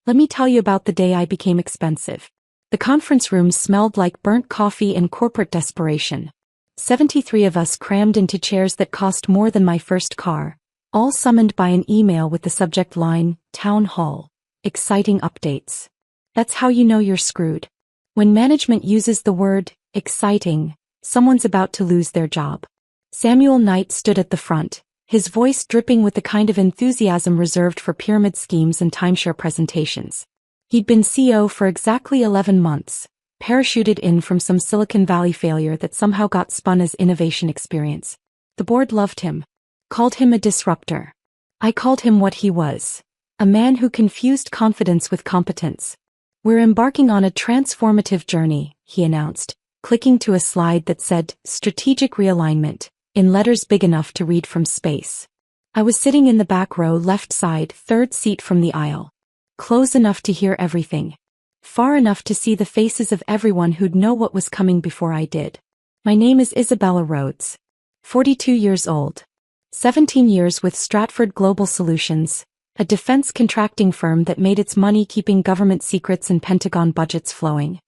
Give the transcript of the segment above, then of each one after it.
Let me tell you about the day I became expensive. The conference room smelled like burnt coffee and corporate desperation. 73 of us crammed into chairs that cost more than my first car, all summoned by an email with the subject line, Town Hall. Exciting updates. That's how you know you're screwed. When management uses the word, exciting, someone's about to lose their job. Samuel Knight stood at the front, his voice dripping with the kind of enthusiasm reserved for pyramid schemes and timeshare presentations. He'd been CEO for exactly 11 months, parachuted in from some Silicon Valley failure that somehow got spun as innovation experience. The board loved him, called him a disruptor. I called him what he was, a man who confused confidence with competence. We're embarking on a transformative journey, he announced, clicking to a slide that said, Strategic Realignment, in letters big enough to read from space. I was sitting in the back row, left side, third seat from the aisle. Close enough to hear everything. Far enough to see the faces of everyone who'd know what was coming before I did. My name is Isabella Rhodes. 42 years old. 17 years with Stratford Global Solutions, a defense contracting firm that made its money keeping government secrets and Pentagon budgets flowing.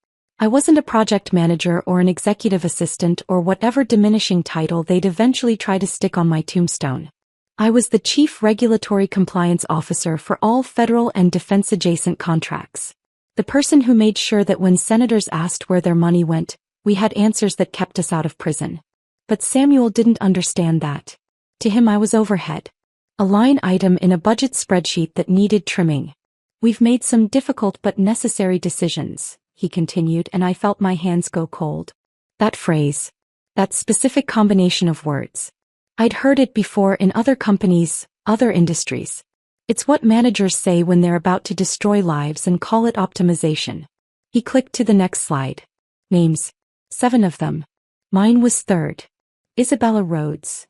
I wasn't a project manager or an executive assistant or whatever diminishing title they'd eventually try to stick on my tombstone. I was the Chief Regulatory Compliance Officer for all federal and defense-adjacent contracts. The person who made sure that when senators asked where their money went, we had answers that kept us out of prison. But Samuel didn't understand that. To him I was overhead. A line item in a budget spreadsheet that needed trimming. We've made some difficult but necessary decisions, he continued, and I felt my hands go cold. That phrase. That specific combination of words. I'd heard it before in other companies, other industries. It's what managers say when they're about to destroy lives and call it optimization. He clicked to the next slide. Names. 7 of them. Mine was third. Isabella Rhodes.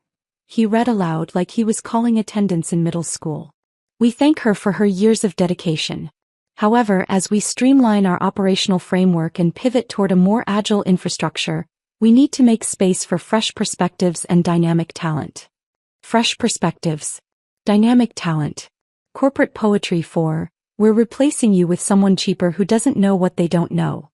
He read aloud like he was calling attendance in middle school. We thank her for her years of dedication. However, as we streamline our operational framework and pivot toward a more agile infrastructure, we need to make space for fresh perspectives and dynamic talent. Fresh perspectives. Dynamic talent. Corporate poetry for, we're replacing you with someone cheaper who doesn't know what they don't know.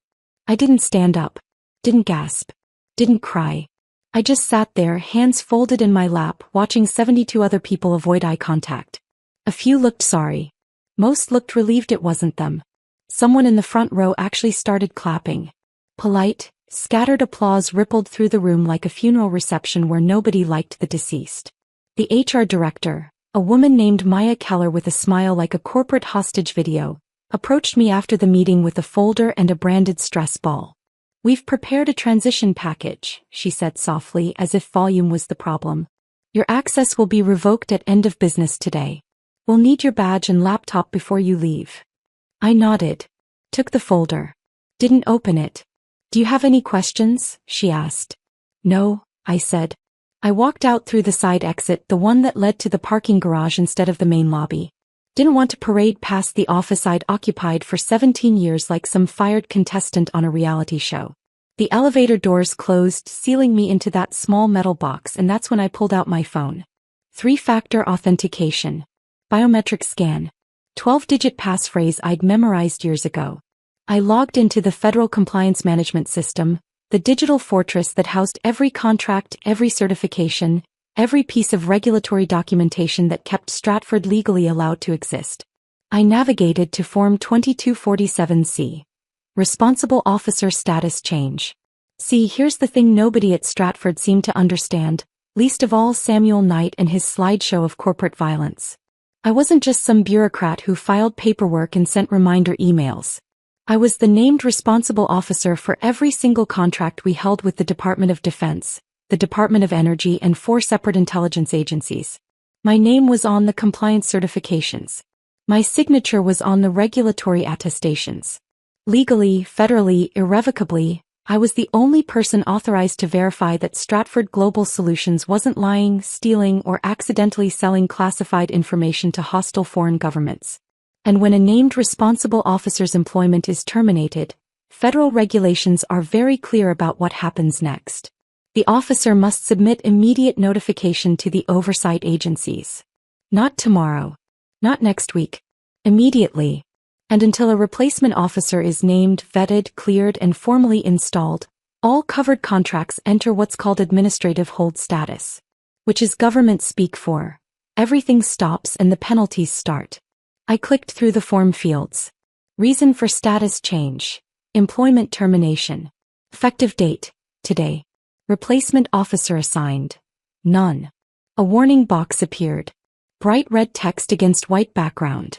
I didn't stand up. Didn't gasp. Didn't cry. I just sat there, hands folded in my lap, watching 72 other people avoid eye contact. A few looked sorry. Most looked relieved it wasn't them. Someone in the front row actually started clapping. Polite, scattered applause rippled through the room like a funeral reception where nobody liked the deceased. The HR director, a woman named Maya Keller with a smile like a corporate hostage video, approached me after the meeting with a folder and a branded stress ball. We've prepared a transition package, she said softly as if volume was the problem. Your access will be revoked at end of business today. We'll need your badge and laptop before you leave. I nodded. Took the folder. Didn't open it. Do you have any questions? She asked. No, I said. I walked out through the side exit, the one that led to the parking garage instead of the main lobby. Didn't want to parade past the office I'd occupied for 17 years like some fired contestant on a reality show. The elevator doors closed, sealing me into that small metal box, and that's when I pulled out my phone. 3-factor authentication. Biometric scan. 12-digit passphrase I'd memorized years ago. I logged into the Federal Compliance Management System, the digital fortress that housed every contract, every certification, every piece of regulatory documentation that kept Stratford legally allowed to exist. I navigated to Form 2247C. Responsible Officer Status Change. See, here's the thing nobody at Stratford seemed to understand, least of all Samuel Knight and his slideshow of corporate violence. I wasn't just some bureaucrat who filed paperwork and sent reminder emails. I was the named responsible officer for every single contract we held with the Department of Defense, the Department of Energy, and 4 separate intelligence agencies. My name was on the compliance certifications. My signature was on the regulatory attestations. Legally, federally, irrevocably, I was the only person authorized to verify that Stratford Global Solutions wasn't lying, stealing, or accidentally selling classified information to hostile foreign governments. And when a named responsible officer's employment is terminated, federal regulations are very clear about what happens next. The officer must submit immediate notification to the oversight agencies. Not tomorrow. Not next week. Immediately. And until a replacement officer is named, vetted, cleared, and formally installed, all covered contracts enter what's called administrative hold status, which is government speak for everything stops and the penalties start. I clicked through the form fields. Reason for status change. Employment termination. Effective date. Today. Replacement officer assigned. None. A warning box appeared. Bright red text against white background.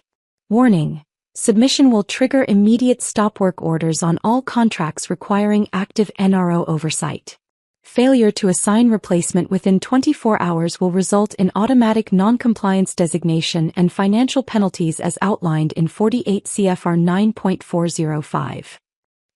Warning. Submission will trigger immediate stop work orders on all contracts requiring active NRO oversight. Failure to assign replacement within 24 hours will result in automatic non-compliance designation and financial penalties as outlined in 48 CFR 9.405.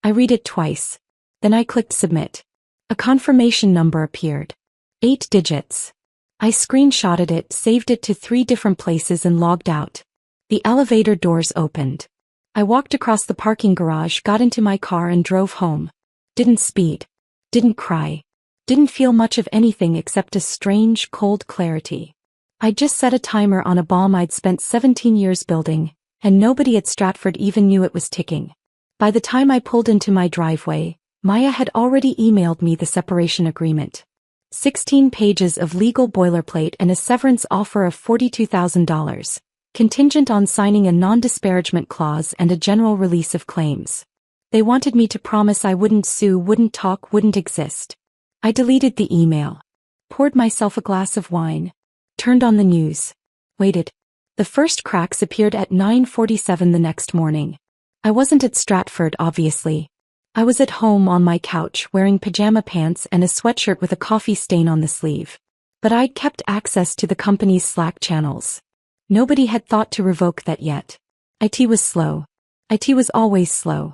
I read it twice. Then I clicked submit. A confirmation number appeared. 8 digits. I screenshotted it, saved it to 3 different places and logged out. The elevator doors opened. I walked across the parking garage, got into my car and drove home. Didn't speed. Didn't cry. Didn't feel much of anything except a strange, cold clarity. I just set a timer on a bomb I'd spent 17 years building, and nobody at Stratford even knew it was ticking. By the time I pulled into my driveway, Maya had already emailed me the separation agreement. 16 pages of legal boilerplate and a severance offer of $42,000, contingent on signing a non-disparagement clause and a general release of claims. They wanted me to promise I wouldn't sue, wouldn't talk, wouldn't exist. I deleted the email, poured myself a glass of wine, turned on the news, waited. The first cracks appeared at 9:47 the next morning. I wasn't at Stratford, obviously. I was at home on my couch wearing pajama pants and a sweatshirt with a coffee stain on the sleeve. But I'd kept access to the company's Slack channels. Nobody had thought to revoke that yet. IT was slow. IT was always slow.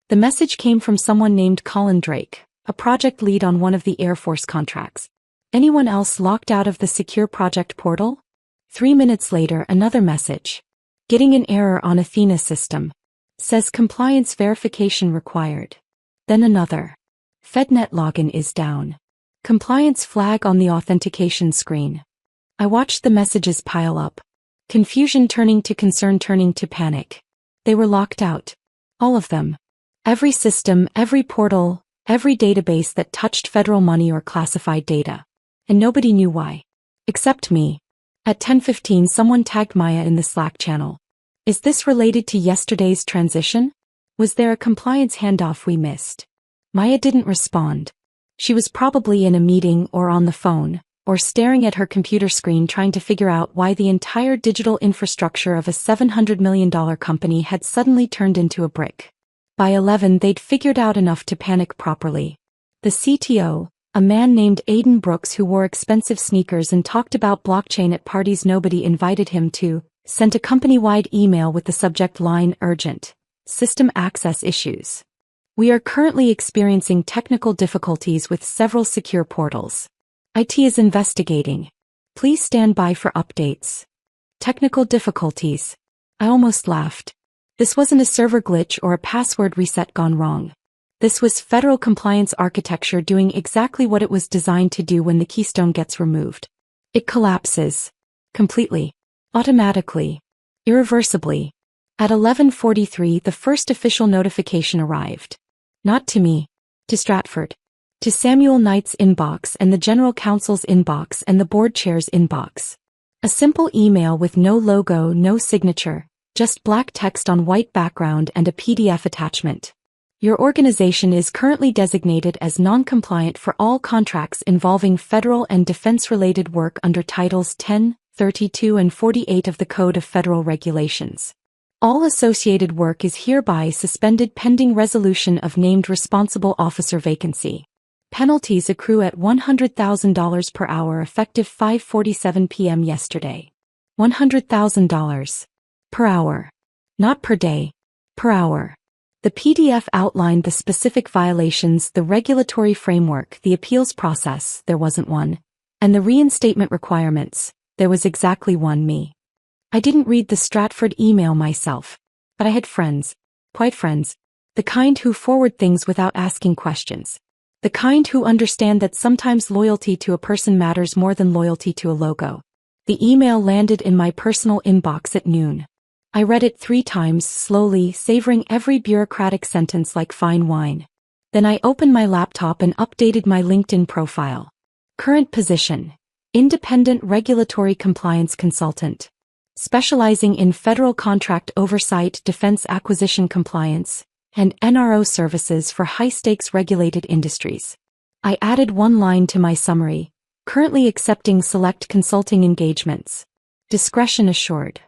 The message came from someone named Colin Drake, a project lead on one of the Air Force contracts. Anyone else locked out of the secure project portal? 3 minutes later, another message. Getting an error on Athena system. Says compliance verification required. Then another. FedNet login is down. Compliance flag on the authentication screen. I watched the messages pile up. Confusion turning to concern, turning to panic. They were locked out. All of them. Every system, every portal, every database that touched federal money or classified data. And nobody knew why. Except me. At 10:15 someone tagged Maya in the Slack channel. Is this related to yesterday's transition? Was there a compliance handoff we missed? Maya didn't respond. She was probably in a meeting or on the phone, or staring at her computer screen trying to figure out why the entire digital infrastructure of a $700 million company had suddenly turned into a brick. By 11 they'd figured out enough to panic properly. The CTO, a man named Aidan Brooks who wore expensive sneakers and talked about blockchain at parties nobody invited him to, sent a company-wide email with the subject line urgent. System access issues. We are currently experiencing technical difficulties with several secure portals. IT is investigating. Please stand by for updates. Technical difficulties. I almost laughed. This wasn't a server glitch or a password reset gone wrong. This was federal compliance architecture doing exactly what it was designed to do when the keystone gets removed. It collapses. Completely. Automatically. Irreversibly. At 11:43 the first official notification arrived. Not to me. To Stratford. To Samuel Knight's inbox and the General Counsel's inbox and the board chair's inbox. A simple email with no logo, no signature, just black text on white background and a PDF attachment. Your organization is currently designated as non-compliant for all contracts involving federal and defense-related work under Titles 10, 32 and 48 of the Code of Federal Regulations. All associated work is hereby suspended pending resolution of named responsible officer vacancy. Penalties accrue at $100,000 per hour effective 5:47 p.m. yesterday. $100,000. Per hour. Not per day. Per hour. The PDF outlined the specific violations, the regulatory framework, the appeals process, there wasn't one, and the reinstatement requirements, there was exactly one, me. I didn't read the Stratford email myself, but I had friends, quite friends, the kind who forward things without asking questions, the kind who understand that sometimes loyalty to a person matters more than loyalty to a logo. The email landed in my personal inbox at noon. I read it 3 times slowly, savoring every bureaucratic sentence like fine wine. Then I opened my laptop and updated my LinkedIn profile. Current position: Independent Regulatory Compliance Consultant. Specializing in federal contract oversight, defense acquisition compliance, and NRO services for high-stakes regulated industries. I added one line to my summary: currently accepting select consulting engagements. Discretion assured.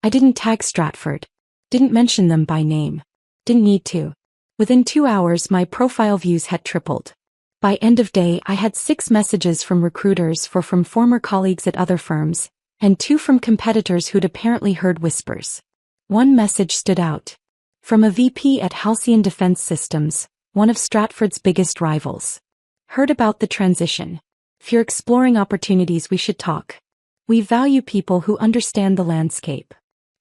I didn't tag Stratford. Didn't mention them by name. Didn't need to. Within 2 hours my profile views had tripled. By end of day I had 6 messages from recruiters from former colleagues at other firms, and 2 from competitors who'd apparently heard whispers. One message stood out. From a VP at Halcyon Defense Systems, one of Stratford's biggest rivals. Heard about the transition. If you're exploring opportunities, we should talk. We value people who understand the landscape.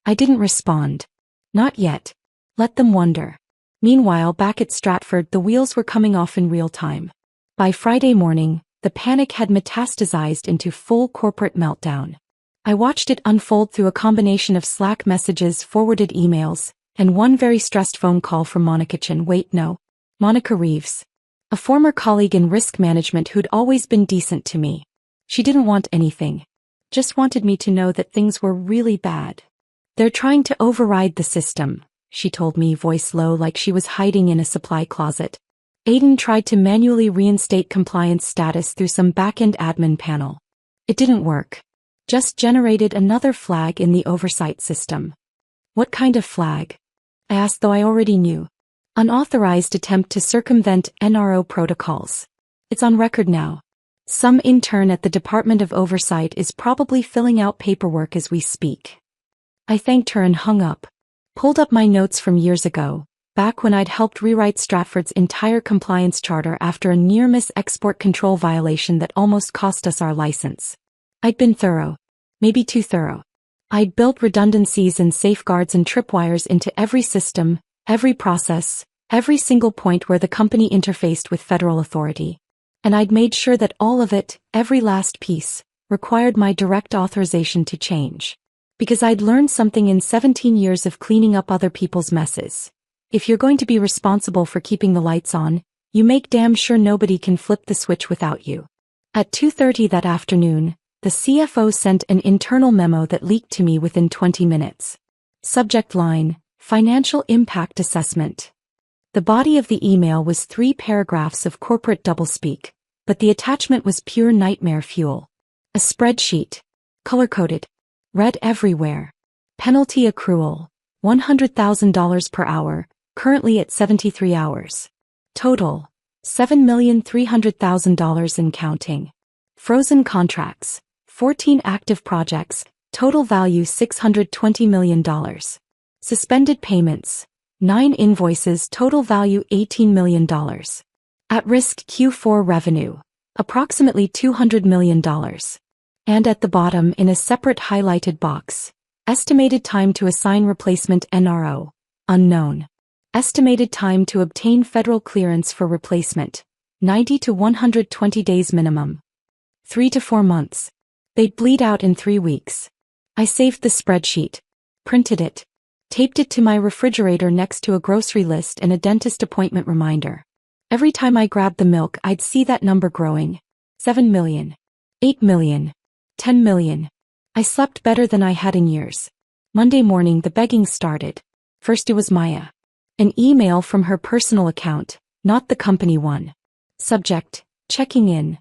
I didn't respond. Not yet. Let them wonder. Meanwhile, back at Stratford, the wheels were coming off in real time. By Friday morning, the panic had metastasized into full corporate meltdown. I watched it unfold through a combination of Slack messages, forwarded emails, and one very stressed phone call from Monica Reeves. A former colleague in risk management who'd always been decent to me. She didn't want anything. Just wanted me to know that things were really bad. They're trying to override the system, she told me, voice low like she was hiding in a supply closet. Aiden tried to manually reinstate compliance status through some back-end admin panel. It didn't work. Just generated another flag in the oversight system. What kind of flag? I asked, though I already knew. Unauthorized attempt to circumvent NRO protocols. It's on record now. Some intern at the Department of Oversight is probably filling out paperwork as we speak. I thanked her and hung up. Pulled up my notes from years ago, back when I'd helped rewrite Stratford's entire compliance charter after a near-miss export control violation that almost cost us our license. I'd been thorough. Maybe too thorough. I'd built redundancies and safeguards and tripwires into every system, every process, every single point where the company interfaced with federal authority. And I'd made sure that all of it, every last piece, required my direct authorization to change. Because I'd learned something in 17 years of cleaning up other people's messes. If you're going to be responsible for keeping the lights on, you make damn sure nobody can flip the switch without you. At 2:30 that afternoon, the CFO sent an internal memo that leaked to me within 20 minutes. Subject line: Financial Impact Assessment. The body of the email was 3 paragraphs of corporate doublespeak, but the attachment was pure nightmare fuel. A spreadsheet. Color-coded. Read everywhere. Penalty accrual: $100,000 per hour, currently at 73 hours. Total: $7,300,000 and counting. Frozen contracts: 14 active projects, total value $620 million. Suspended payments: 9 invoices, total value $18 million. At-risk Q4 revenue: approximately $200 million. And at the bottom, in a separate highlighted box, estimated time to assign replacement NRO, unknown. Estimated time to obtain federal clearance for replacement, 90 to 120 days minimum. 3 to 4 months. They'd bleed out in 3 weeks. I saved the spreadsheet, printed it, taped it to my refrigerator next to a grocery list and a dentist appointment reminder. Every time I grabbed the milk, I'd see that number growing. 7 million. 8 million. 10 million. I slept better than I had in years. Monday morning the begging started. First it was Maya. An email from her personal account, not the company one. Subject: checking in.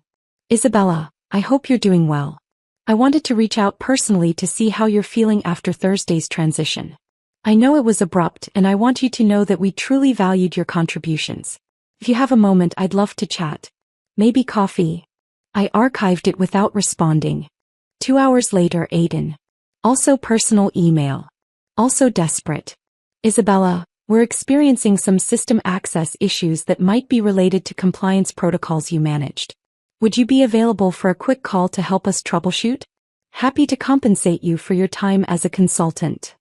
Isabella, I hope you're doing well. I wanted to reach out personally to see how you're feeling after Thursday's transition. I know it was abrupt and I want you to know that we truly valued your contributions. If you have a moment, I'd love to chat. Maybe coffee. I archived it without responding. 2 hours later, Aiden. Also personal email. Also desperate. Isabella, we're experiencing some system access issues that might be related to compliance protocols you managed. Would you be available for a quick call to help us troubleshoot? Happy to compensate you for your time as a consultant.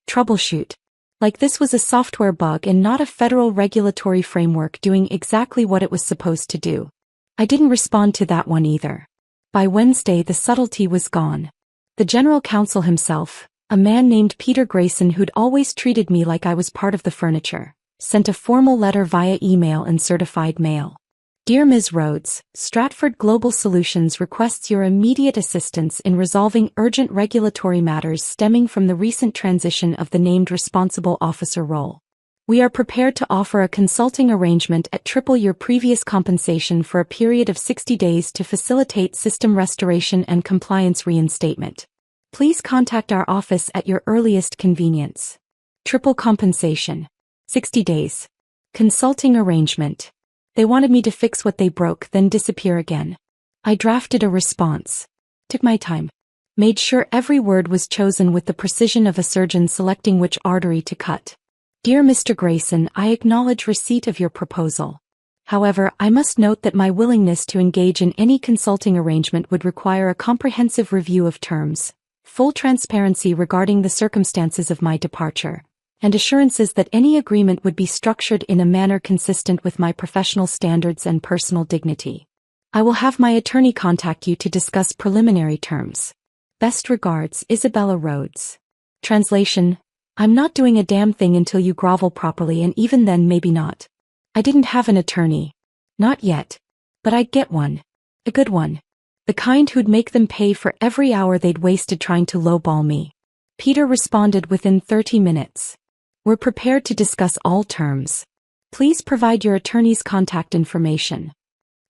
Troubleshoot. Like this was a software bug and not a federal regulatory framework doing exactly what it was supposed to do. I didn't respond to that one either. By Wednesday the subtlety was gone. The general counsel himself, A man named Peter Grayson, who'd always treated me like I was part of the furniture, sent a formal letter via email and certified mail. Dear Ms. Rhodes, Stratford Global Solutions requests your immediate assistance in resolving urgent regulatory matters stemming from the recent transition of the named responsible officer role. We are prepared to offer a consulting arrangement at triple your previous compensation for a period of 60 days to facilitate system restoration and compliance reinstatement. Please contact our office at your earliest convenience. Triple compensation. 60 days. Consulting arrangement. They wanted me to fix what they broke, then disappear again. I drafted a response. Took my time. Made sure every word was chosen with the precision of a surgeon selecting which artery to cut. Dear Mr. Grayson, I acknowledge receipt of your proposal. However, I must note that my willingness to engage in any consulting arrangement would require a comprehensive review of terms, full transparency regarding the circumstances of my departure, and assurances that any agreement would be structured in a manner consistent with my professional standards and personal dignity. I will have my attorney contact you to discuss preliminary terms. Best regards, Isabella Rhodes. Translation: I'm not doing a damn thing until you grovel properly, and even then maybe not. I didn't have an attorney. Not yet. But I'd get one. A good one. The kind who'd make them pay for every hour they'd wasted trying to lowball me. Peter responded within 30 minutes. We're prepared to discuss all terms. Please provide your attorney's contact information.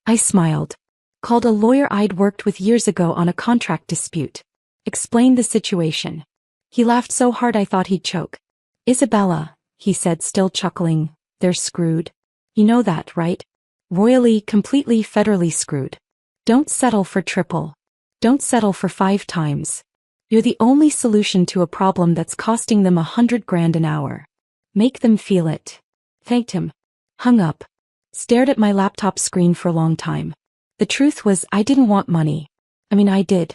I smiled. Called a lawyer I'd worked with years ago on a contract dispute. Explained the situation. He laughed so hard I thought he'd choke. Isabella, he said, still chuckling, they're screwed. You know that, right? Royally, completely, federally screwed. Don't settle for triple. Don't settle for 5 times. You're the only solution to a problem that's costing them $100,000 an hour. Make them feel it. Thanked him. Hung up. Stared at my laptop screen for a long time. The truth was, I didn't want money. I did.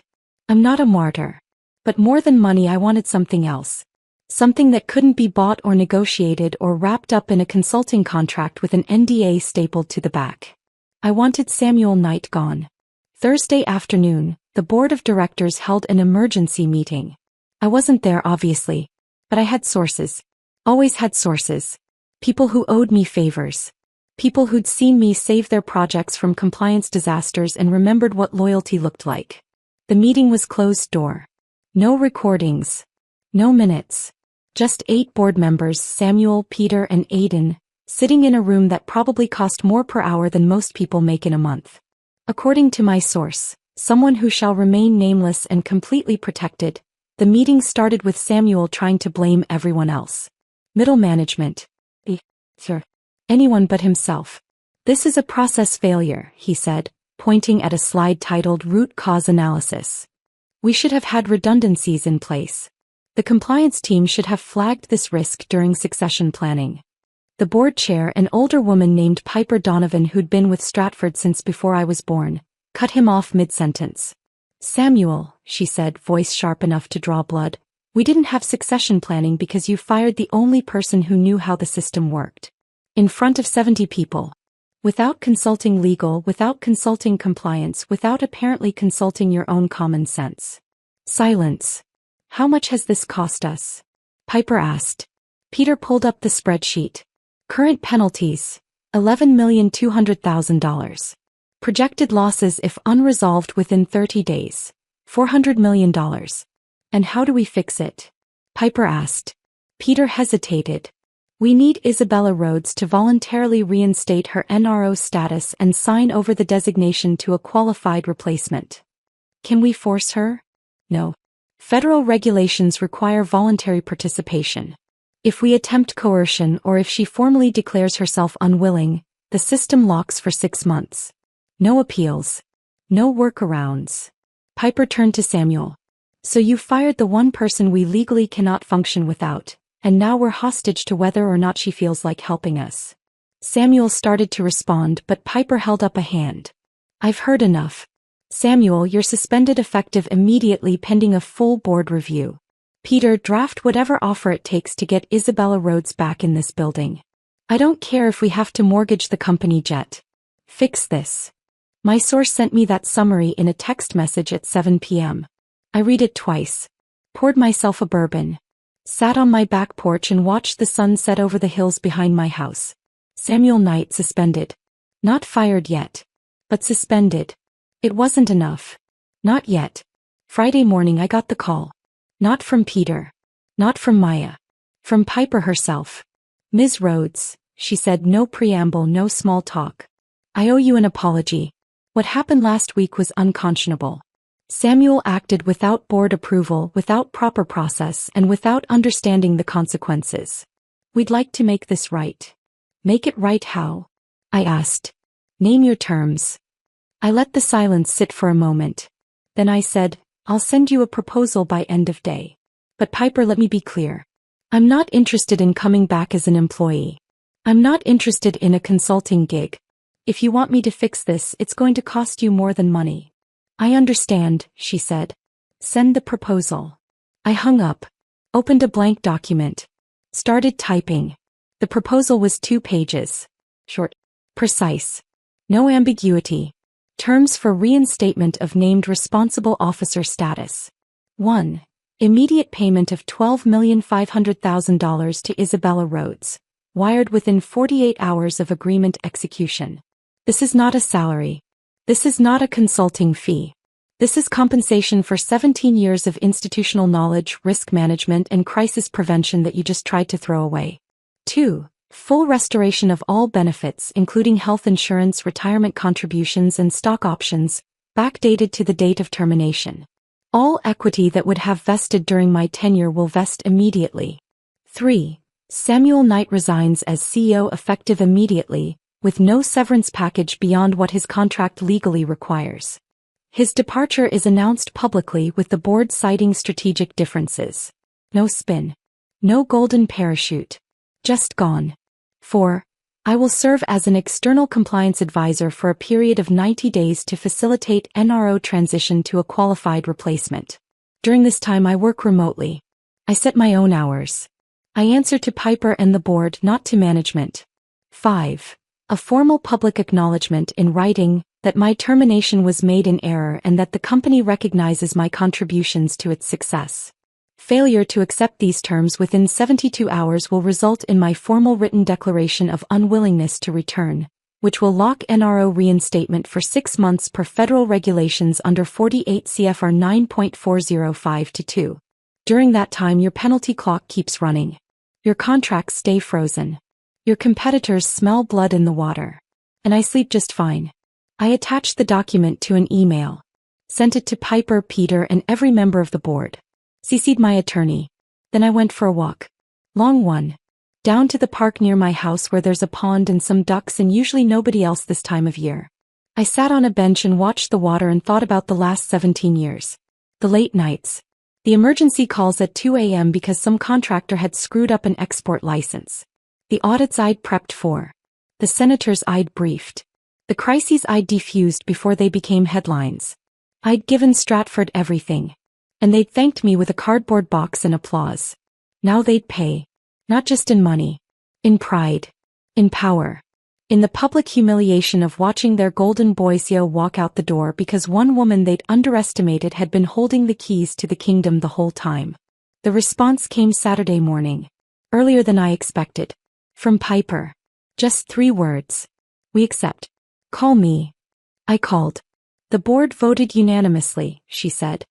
I'm not a martyr. But more than money, I wanted something else. Something that couldn't be bought or negotiated or wrapped up in a consulting contract with an NDA stapled to the back. I wanted Samuel Knight gone. Thursday afternoon, the board of directors held an emergency meeting. I wasn't there, obviously. But I had sources. Always had sources. People who owed me favors. People who'd seen me save their projects from compliance disasters and remembered what loyalty looked like. The meeting was closed door. No recordings. No minutes. Just 8 board members, Samuel, Peter, and Aidan, sitting in a room that probably cost more per hour than most people make in a month. According to my source, someone who shall remain nameless and completely protected, the meeting started with Samuel trying to blame everyone else. Middle management. Sir. Anyone but himself. This is a process failure, he said, pointing at a slide titled Root Cause Analysis. We should have had redundancies in place. The compliance team should have flagged this risk during succession planning. The board chair, an older woman named Piper Donovan who'd been with Stratford since before I was born, cut him off mid-sentence. Samuel, she said, voice sharp enough to draw blood, we didn't have succession planning because you fired the only person who knew how the system worked. In front of 70 people. Without consulting legal, without consulting compliance, without apparently consulting your own common sense. Silence. How much has this cost us? Piper asked. Peter pulled up the spreadsheet. Current penalties, $11,200,000. Projected losses if unresolved within 30 days, $400 million. And how do we fix it? Piper asked. Peter hesitated. We need Isabella Rhodes to voluntarily reinstate her NRO status and sign over the designation to a qualified replacement. Can we force her? No. Federal regulations require voluntary participation. If we attempt coercion or if she formally declares herself unwilling, the system locks for 6 months. No appeals. No workarounds. Piper turned to Samuel. So you fired the one person we legally cannot function without, and now we're hostage to whether or not she feels like helping us. Samuel started to respond, but Piper held up a hand. I've heard enough. Samuel, you're suspended effective immediately pending a full board review. Peter, draft whatever offer it takes to get Isabella Rhodes back in this building. I don't care if we have to mortgage the company jet. Fix this. My source sent me that summary in a text message at 7 p.m. I read it twice. poured myself a bourbon, sat on my back porch and watched the sun set over the hills behind my house. Samuel Knight suspended. Not fired yet. But suspended. It wasn't enough. Not yet. Friday morning I got the call. Not from Peter. Not from Maya. From Piper herself. "Ms. Rhodes," she said, no preamble, no small talk. "I owe you an apology. What happened last week was unconscionable. Samuel acted without board approval, without proper process, and without understanding the consequences. We'd like to make this right." "Make it right how?" I asked. "Name your terms." I let the silence sit for a moment. Then I said, "I'll send you a proposal by end of day. But Piper, let me be clear. I'm not interested in coming back as an employee. I'm not interested in a consulting gig. If you want me to fix this, it's going to cost you more than money." "I understand," she said. "Send the proposal." I hung up, opened a blank document, started typing. The proposal was 2 pages. Short, precise, no ambiguity. Terms for reinstatement of named responsible officer status. 1. Immediate payment of $12,500,000 to Isabella Rhodes, wired within 48 hours of agreement execution. This is not a salary. This is not a consulting fee. This is compensation for 17 years of institutional knowledge, risk management, and crisis prevention that you just tried to throw away. 2. Full restoration of all benefits, including health insurance, retirement contributions, and stock options, backdated to the date of termination. All equity that would have vested during my tenure will vest immediately. 3. Samuel Knight resigns as CEO effective immediately, with no severance package beyond what his contract legally requires. His departure is announced publicly, with the board citing strategic differences. No spin. No golden parachute. Just gone. 4. I will serve as an external compliance advisor for a period of 90 days to facilitate NRO transition to a qualified replacement. During this time I work remotely. I set my own hours. I answer to Piper and the board, not to management. 5. A formal public acknowledgement in writing that my termination was made in error and that the company recognizes my contributions to its success. Failure to accept these terms within 72 hours will result in my formal written declaration of unwillingness to return, which will lock NRO reinstatement for 6 months per federal regulations under 48 CFR 9.405-2. During that time your penalty clock keeps running. Your contracts stay frozen. Your competitors smell blood in the water. And I sleep just fine. I attached the document to an email. Sent it to Piper, Peter, and every member of the board. CC'd my attorney. Then I went for a walk. Long one. Down to the park near my house where there's a pond and some ducks and usually nobody else this time of year. I sat on a bench and watched the water and thought about the last 17 years. The late nights. The emergency calls at 2 a.m. because some contractor had screwed up an export license. The audits I'd prepped for. The senators I'd briefed. The crises I'd defused before they became headlines. I'd given Stratford everything. And they'd thanked me with a cardboard box and applause. Now they'd pay. Not just in money. In pride. In power. In the public humiliation of watching their golden boy CEO walk out the door because one woman they'd underestimated had been holding the keys to the kingdom the whole time. The response came Saturday morning. Earlier than I expected. From Piper. Just 3 words. "We accept. Call me." I called. "The board voted unanimously," she said.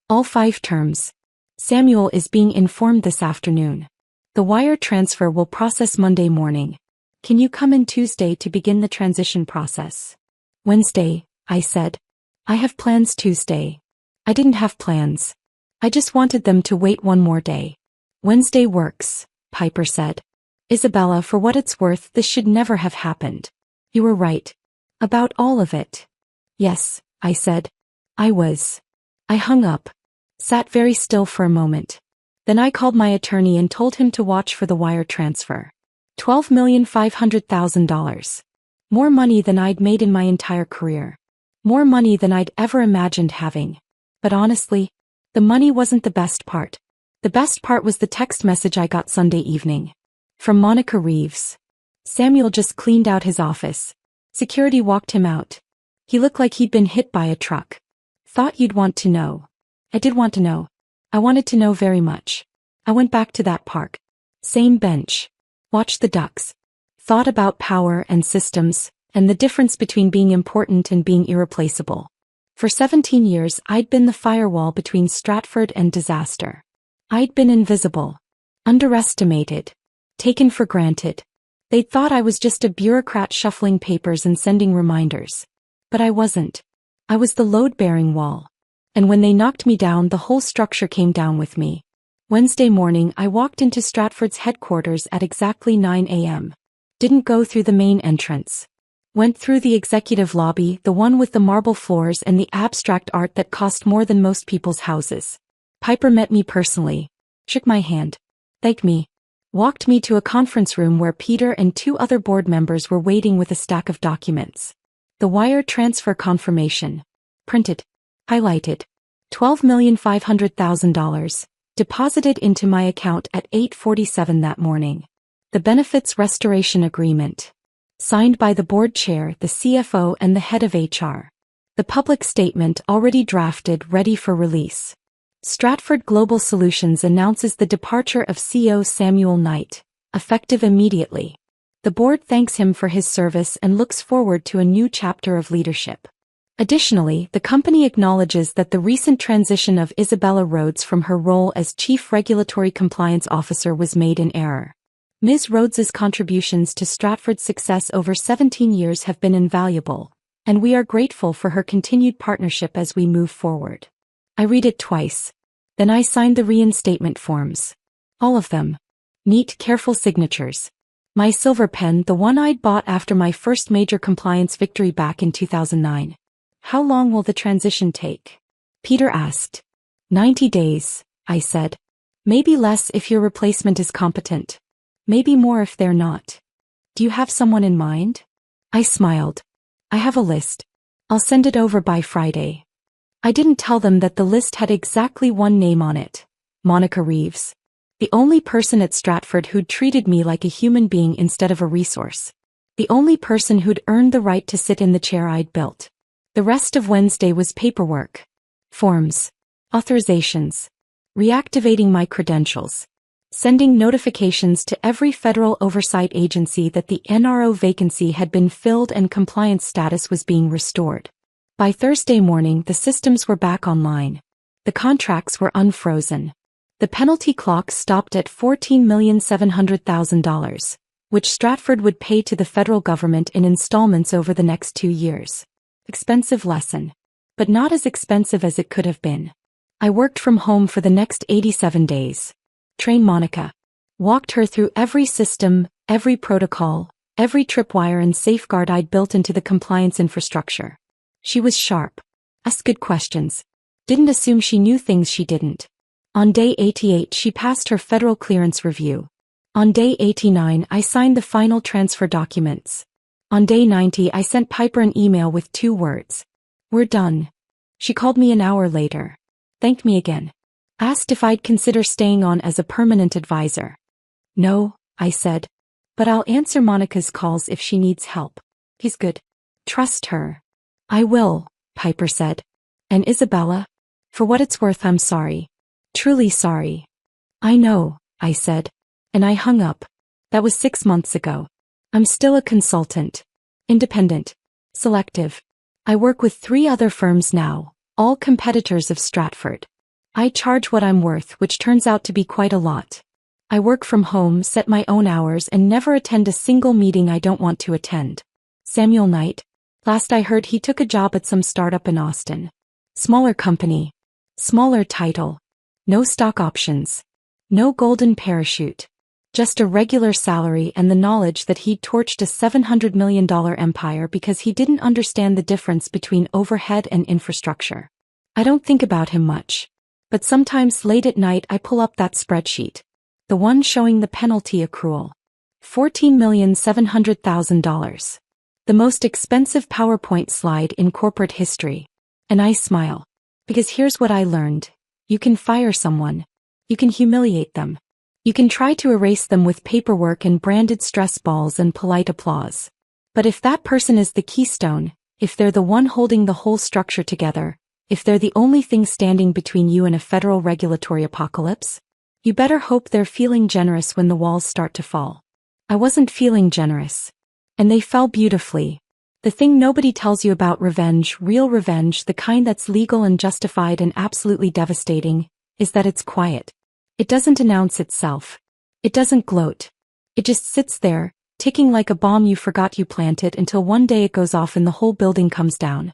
"All 5 terms. Samuel is being informed this afternoon. The wire transfer will process Monday morning. Can you come in Tuesday to begin the transition process?" "Wednesday," I said. "I have plans Tuesday." I didn't have plans. I just wanted them to wait one more day. "Wednesday works," Piper said. "Isabella, for what it's worth, this should never have happened. You were right. About all of it." "Yes," I said. "I was." I hung up. Sat very still for a moment. Then I called my attorney and told him to watch for the wire transfer. $12,500,000. More money than I'd made in my entire career. More money than I'd ever imagined having. But honestly, the money wasn't the best part. The best part was the text message I got Sunday evening. From Monica Reeves. "Samuel just cleaned out his office. Security walked him out. He looked like he'd been hit by a truck. Thought you'd want to know." I did want to know. I wanted to know very much. I went back to that park. Same bench. Watched the ducks. Thought about power and systems, and the difference between being important and being irreplaceable. For 17 years I'd been the firewall between Stratford and disaster. I'd been invisible. Underestimated. Taken for granted. They'd thought I was just a bureaucrat shuffling papers and sending reminders. But I wasn't. I was the load-bearing wall. And when they knocked me down, the whole structure came down with me. Wednesday morning I walked into Stratford's headquarters at exactly 9 a.m. Didn't go through the main entrance. Went through the executive lobby, the one with the marble floors and the abstract art that cost more than most people's houses. Piper met me personally. Shook my hand. Thanked me. Walked me to a conference room where Peter and 2 other board members were waiting with a stack of documents. The wire transfer confirmation. Printed. Highlighted. $12,500,000. Deposited into my account at 8:47 that morning. The benefits restoration agreement. Signed by the board chair, the CFO and the head of HR. The public statement already drafted, ready for release. Stratford Global Solutions announces the departure of CEO Samuel Knight, effective immediately. The board thanks him for his service and looks forward to a new chapter of leadership. Additionally, the company acknowledges that the recent transition of Isabella Rhodes from her role as Chief Regulatory Compliance Officer was made in error. Ms. Rhodes's contributions to Stratford's success over 17 years have been invaluable, and we are grateful for her continued partnership as we move forward. I read it twice. Then I signed the reinstatement forms. All of them. Neat, careful signatures. My silver pen, the one I'd bought after my first major compliance victory back in 2009. How long will the transition take? Peter asked. 90 days, I said. Maybe less if your replacement is competent. Maybe more if they're not. Do you have someone in mind? I smiled. I have a list. I'll send it over by Friday. I didn't tell them that the list had exactly one name on it. Monica Reeves. The only person at Stratford who'd treated me like a human being instead of a resource. The only person who'd earned the right to sit in the chair I'd built. The rest of Wednesday was paperwork. Forms. Authorizations. Reactivating my credentials. Sending notifications to every federal oversight agency that the NRO vacancy had been filled and compliance status was being restored. By Thursday morning, the systems were back online. The contracts were unfrozen. The penalty clock stopped at $14,700,000, which Stratford would pay to the federal government in installments over the next 2 years. Expensive lesson. But not as expensive as it could have been. I worked from home for the next 87 days. Trained Monica. Walked her through every system, every protocol, every tripwire and safeguard I'd built into the compliance infrastructure. She was sharp. Asked good questions. Didn't assume she knew things she didn't. On day 88 she passed her federal clearance review. On day 89 I signed the final transfer documents. On day 90 I sent Piper an email with 2 words. We're done. She called me an hour later. Thanked me again. Asked if I'd consider staying on as a permanent advisor. No, I said. But I'll answer Monica's calls if she needs help. He's good. Trust her. I will, Piper said. And Isabella? For what it's worth, I'm sorry. Truly sorry. I know, I said. And I hung up. That was 6 months ago. I'm still a consultant. Independent. Selective. I work with 3 other firms now, all competitors of Stratford. I charge what I'm worth, which turns out to be quite a lot. I work from home, set my own hours, and never attend a single meeting I don't want to attend. Samuel Knight. Last I heard he took a job at some startup in Austin. Smaller company. Smaller title. No stock options. No golden parachute. Just a regular salary and the knowledge that he'd torched a $700 million empire because he didn't understand the difference between overhead and infrastructure. I don't think about him much. But sometimes late at night I pull up that spreadsheet. The one showing the penalty accrual. $14,700,000. The most expensive PowerPoint slide in corporate history. And I smile. Because here's what I learned. You can fire someone. You can humiliate them. You can try to erase them with paperwork and branded stress balls and polite applause. But if that person is the keystone, if they're the one holding the whole structure together, If they're the only thing standing between you and a federal regulatory apocalypse, you better hope they're feeling generous when the walls start to fall. I wasn't feeling generous. And they fell beautifully. The thing nobody tells you about revenge, real revenge, the kind that's legal and justified and absolutely devastating, is that it's quiet. It doesn't announce itself. It doesn't gloat. It just sits there, ticking like a bomb you forgot you planted until one day it goes off and the whole building comes down.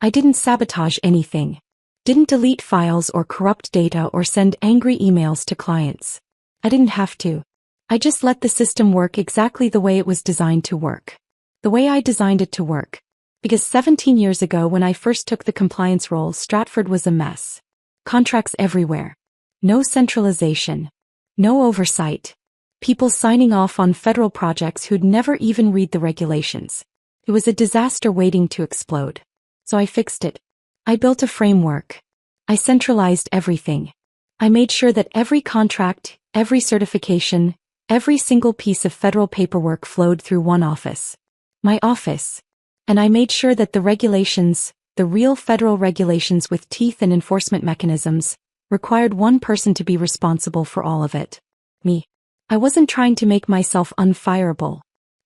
I didn't sabotage anything. Didn't delete files or corrupt data or send angry emails to clients. I didn't have to. I just let the system work exactly the way it was designed to work. The way I designed it to work. Because 17 years ago when I first took the compliance role, Stratford was a mess. Contracts everywhere. No centralization. No oversight. People signing off on federal projects who'd never even read the regulations. It was a disaster waiting to explode. So I fixed it. I built a framework. I centralized everything. I made sure that every contract, every certification, every single piece of federal paperwork flowed through one office. My office. And I made sure that the regulations, the real federal regulations with teeth and enforcement mechanisms, required one person to be responsible for all of it. Me. I wasn't trying to make myself unfireable.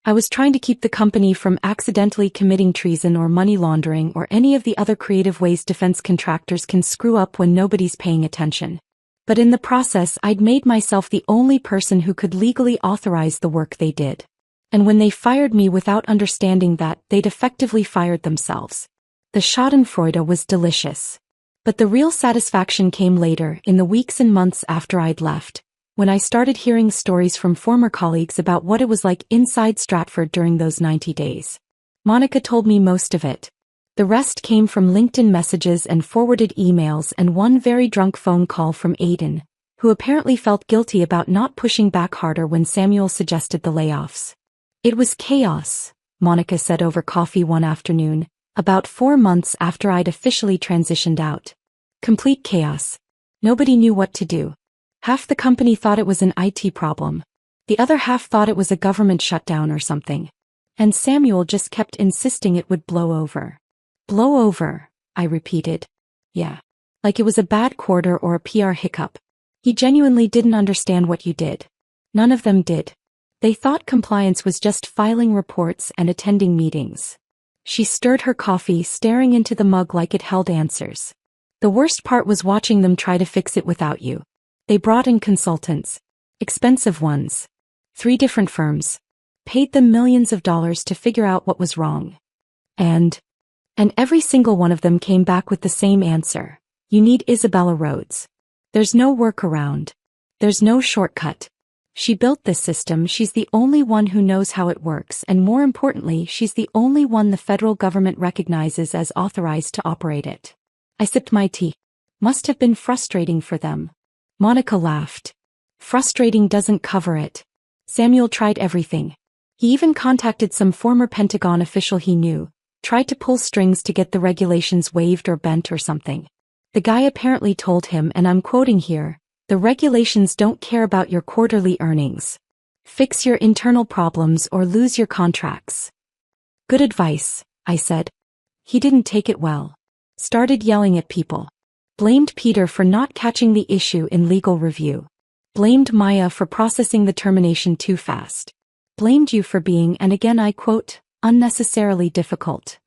I was trying to keep the company from accidentally committing treason or money laundering or any of the other creative ways defense contractors can screw up when nobody's paying attention. But in the process, I'd made myself the only person who could legally authorize the work they did. And when they fired me without understanding that, they'd effectively fired themselves. The schadenfreude was delicious. But the real satisfaction came later, in the weeks and months after I'd left, when I started hearing stories from former colleagues about what it was like inside Stratford during those 90 days. Monica told me most of it. The rest came from LinkedIn messages and forwarded emails and one very drunk phone call from Aiden, who apparently felt guilty about not pushing back harder when Samuel suggested the layoffs. It was chaos, Monica said over coffee one afternoon, about 4 months after I'd officially transitioned out. Complete chaos. Nobody knew what to do. Half the company thought it was an IT problem. The other half thought it was a government shutdown or something. And Samuel just kept insisting it would blow over. Blow over, I repeated. Yeah. Like it was a bad quarter or a PR hiccup. He genuinely didn't understand what you did. None of them did. They thought compliance was just filing reports and attending meetings. She stirred her coffee, staring into the mug like it held answers. The worst part was watching them try to fix it without you. They brought in consultants. Expensive ones. 3 different firms. Paid them millions of dollars to figure out what was wrong. And every single one of them came back with the same answer. You need Isabella Rhodes. There's no workaround. There's no shortcut. She built this system, she's the only one who knows how it works, and more importantly, she's the only one the federal government recognizes as authorized to operate it. I sipped my tea. Must have been frustrating for them. Monica laughed. Frustrating doesn't cover it. Samuel tried everything. He even contacted some former Pentagon official he knew, tried to pull strings to get the regulations waived or bent or something. The guy apparently told him, and I'm quoting here, "The regulations don't care about your quarterly earnings. Fix your internal problems or lose your contracts." Good advice, I said. He didn't take it well. Started yelling at people. Blamed Peter for not catching the issue in legal review. Blamed Maya for processing the termination too fast. Blamed you for being, and again I quote, unnecessarily difficult.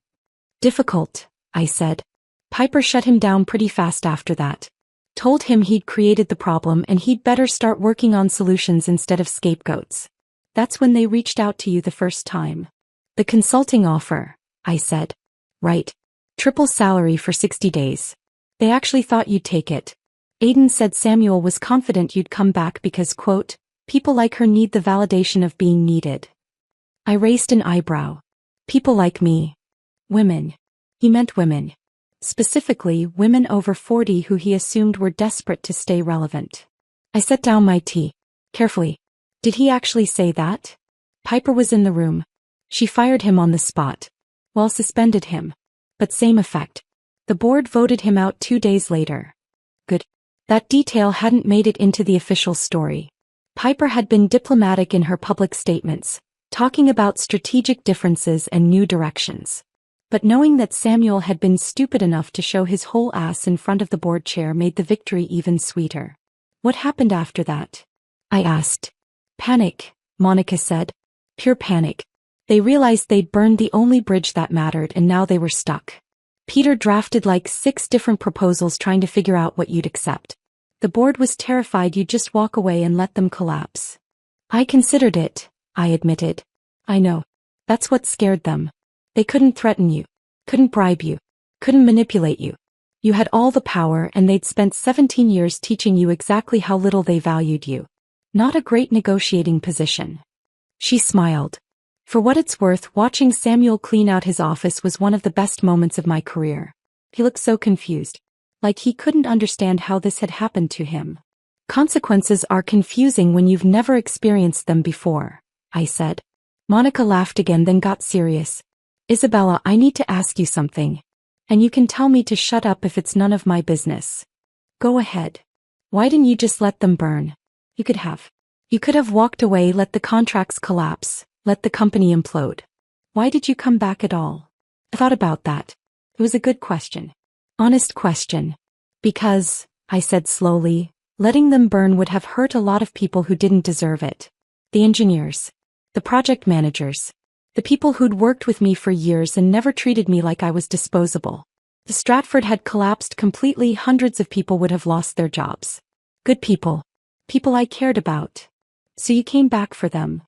Difficult, I said. Piper shut him down pretty fast after that. Told him he'd created the problem and he'd better start working on solutions instead of scapegoats. That's when they reached out to you the first time. The consulting offer, I said. Right. Triple salary for 60 days. They actually thought you'd take it. Aiden said Samuel was confident you'd come back because, quote, people like her need the validation of being needed. I raised an eyebrow. People like me. Women. He meant women. Specifically, women over 40 who he assumed were desperate to stay relevant. I set down my tea. Carefully. Did he actually say that? Piper was in the room. She fired him on the spot. Well, suspended him. But same effect. The board voted him out 2 days later. Good. That detail hadn't made it into the official story. Piper had been diplomatic in her public statements, talking about strategic differences and new directions. But knowing that Samuel had been stupid enough to show his whole ass in front of the board chair made the victory even sweeter. What happened after that? I asked. Panic, Monica said. Pure panic. They realized they'd burned the only bridge that mattered and now they were stuck. Peter drafted like 6 different proposals trying to figure out what you'd accept. The board was terrified you'd just walk away and let them collapse. I considered it, I admitted. I know. That's what scared them. They couldn't threaten you, couldn't bribe you, couldn't manipulate you. You had all the power and they'd spent 17 years teaching you exactly how little they valued you. Not a great negotiating position. She smiled. For what it's worth, watching Samuel clean out his office was one of the best moments of my career. He looked so confused. Like he couldn't understand how this had happened to him. Consequences are confusing when you've never experienced them before, I said. Monica laughed again then got serious. Isabella, I need to ask you something. And you can tell me to shut up if it's none of my business. Go ahead. Why didn't you just let them burn? You could have. You could have walked away, let the contracts collapse, let the company implode. Why did you come back at all? I thought about that. It was a good question. Honest question. Because, I said slowly, letting them burn would have hurt a lot of people who didn't deserve it. The engineers. The project managers. The people who'd worked with me for years and never treated me like I was disposable. The Stratford had collapsed completely, hundreds of people would have lost their jobs. Good people. People I cared about. So you came back for them.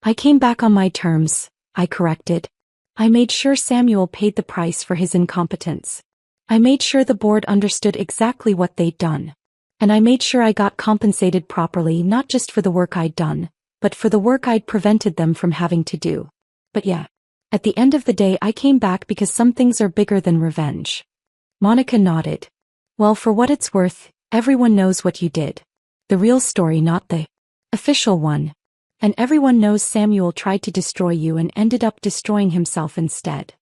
I came back on my terms, I corrected. I made sure Samuel paid the price for his incompetence. I made sure the board understood exactly what they'd done. And I made sure I got compensated properly, not just for the work I'd done, but for the work I'd prevented them from having to do. But yeah, at the end of the day I came back because some things are bigger than revenge. Monica nodded. Well, for what it's worth, everyone knows what you did. The real story, not the official one. And everyone knows Samuel tried to destroy you and ended up destroying himself instead.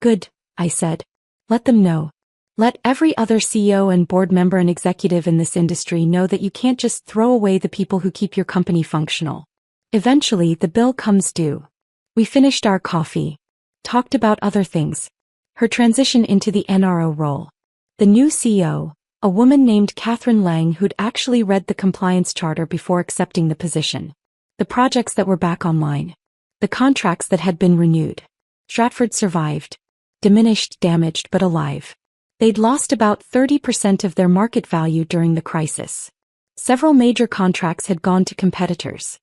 Good, I said. Let them know. Let every other CEO and board member and executive in this industry know that you can't just throw away the people who keep your company functional. Eventually, the bill comes due. We finished our coffee. Talked about other things. Her transition into the NRO role. The new CEO, a woman named Catherine Lang who'd actually read the compliance charter before accepting the position. The projects that were back online. The contracts that had been renewed. Stratford survived. Diminished, damaged, but alive. They'd lost about 30% of their market value during the crisis. Several major contracts had gone to competitors.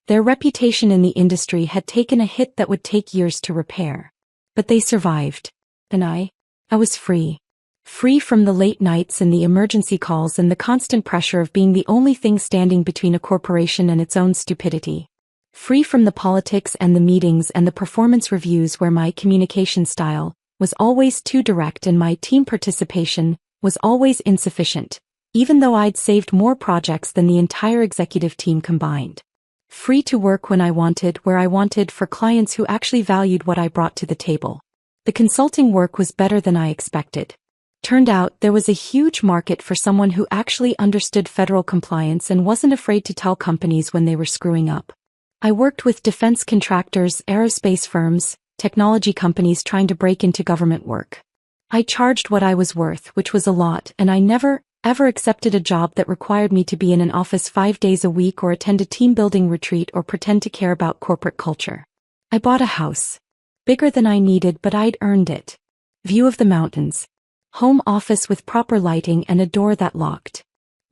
Their reputation in the industry had taken a hit that would take years to repair. But they survived. And I was free. Free from the late nights and the emergency calls and the constant pressure of being the only thing standing between a corporation and its own stupidity. Free from the politics and the meetings and the performance reviews where my communication style was always too direct and my team participation was always insufficient, even though I'd saved more projects than the entire executive team combined. Free to work when I wanted, where I wanted, for clients who actually valued what I brought to the table. The consulting work was better than I expected. Turned out there was a huge market for someone who actually understood federal compliance and wasn't afraid to tell companies when they were screwing up. I worked with defense contractors, aerospace firms, technology companies trying to break into government work. I charged what I was worth, which was a lot, and I never, ever accepted a job that required me to be in an office 5 days a week or attend a team-building retreat or pretend to care about corporate culture. I bought a house. Bigger than I needed, but I'd earned it. View of the mountains. Home office with proper lighting and a door that locked.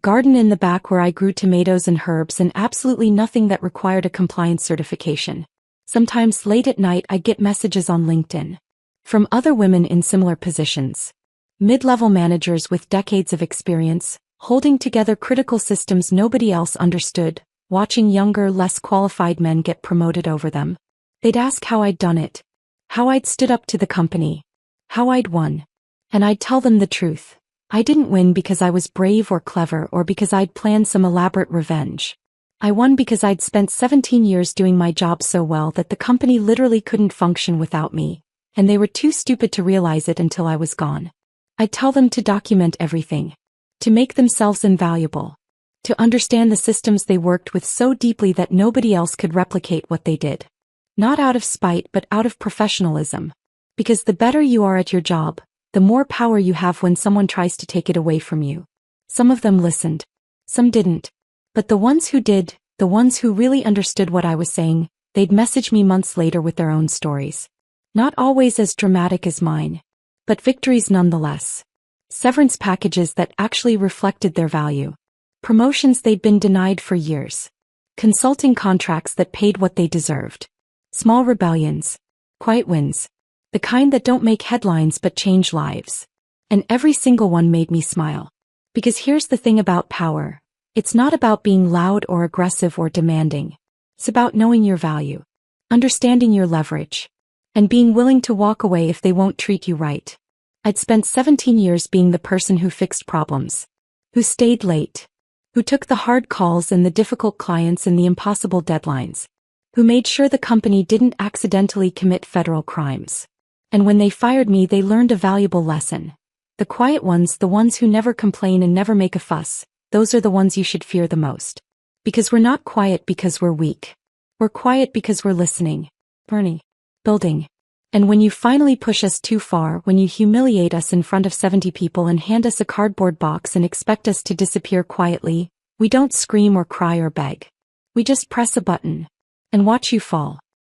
Garden in the back where I grew tomatoes and herbs and absolutely nothing that required a compliance certification. Sometimes late at night I'd get messages on LinkedIn. From other women in similar positions. Mid-level managers with decades of experience, holding together critical systems nobody else understood, watching younger, less qualified men get promoted over them. They'd ask how I'd done it. How I'd stood up to the company. How I'd won. And I'd tell them the truth. I didn't win because I was brave or clever or because I'd planned some elaborate revenge. I won because I'd spent 17 years doing my job so well that the company literally couldn't function without me, and they were too stupid to realize it until I was gone. I'd tell them to document everything. To make themselves invaluable. To understand the systems they worked with so deeply that nobody else could replicate what they did. Not out of spite but out of professionalism. Because the better you are at your job, the more power you have when someone tries to take it away from you. Some of them listened. Some didn't. But the ones who did, the ones who really understood what I was saying, they'd message me months later with their own stories. Not always as dramatic as mine. But victories nonetheless. Severance packages that actually reflected their value. Promotions they'd been denied for years. Consulting contracts that paid what they deserved. Small rebellions. Quiet wins. The kind that don't make headlines but change lives. And every single one made me smile. Because here's the thing about power. It's not about being loud or aggressive or demanding. It's about knowing your value. Understanding your leverage. And being willing to walk away if they won't treat you right. I'd spent 17 years being the person who fixed problems. Who stayed late. Who took the hard calls and the difficult clients and the impossible deadlines. Who made sure the company didn't accidentally commit federal crimes. And when they fired me, they learned a valuable lesson. The quiet ones, the ones who never complain and never make a fuss, those are the ones you should fear the most. Because we're not quiet because we're weak. We're quiet because we're listening. Building. And when you finally push us too far, when you humiliate us in front of 70 people and hand us a cardboard box and expect us to disappear quietly, we don't scream or cry or beg. We just press a button. And watch you fall.